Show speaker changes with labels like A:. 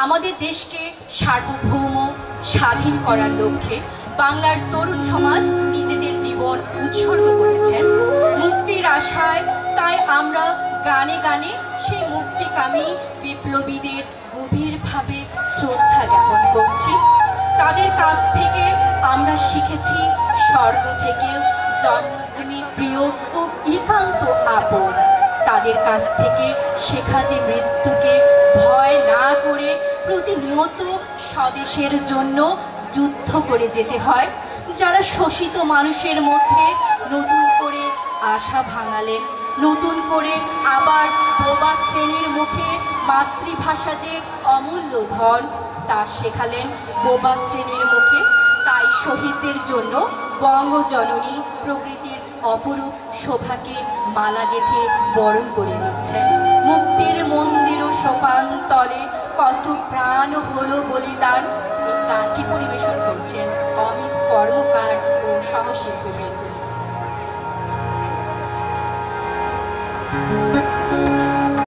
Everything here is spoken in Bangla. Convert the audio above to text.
A: আমাদের দেশকে সার্বভৌম স্বাধীন করার লক্ষ্যে বাংলার তরুণ সমাজ নিজেদের জীবন উৎসর্গ করেছেন মুক্তির আশায়। তাই আমরা গানে গানে সেই মুক্তিকামী বিপ্লবীদের গভীরভাবে শ্রদ্ধা জ্ঞাপন করছি। তাদের কাছ থেকে আমরা শিখেছি স্বর্গ থেকেও জন্মভূমি প্রিয় ও একান্ত আপন। তাদের কাছ থেকে শেখা যে মৃত্যুকে ভয় না করে প্রতিনিয়ত স্বদেশের জন্য যুদ্ধ করে যেতে হয়। যারা শোষিত মানুষের মধ্যে নতুন করে আশা ভাঙালেন, নতুন করে আবার বোবা শ্রেণীর মুখে মাতৃভাষা যে অমূল্য ধন তা শেখালেন বোবা শ্রেণীর মুখে। তাই শহীদদের জন্য বঙ্গজননী প্রকৃতির অপরূপ শোভাকে মালা গেঁথে বরণ করে নিচ্ছেন। মুক্তির মন্দির ও সোপান তলে কত প্রাণ হলো বলিদান। এই গানটি পরিবেশন করছেন অমিত কর্মকার ও সহশিল্পীবৃন্দ।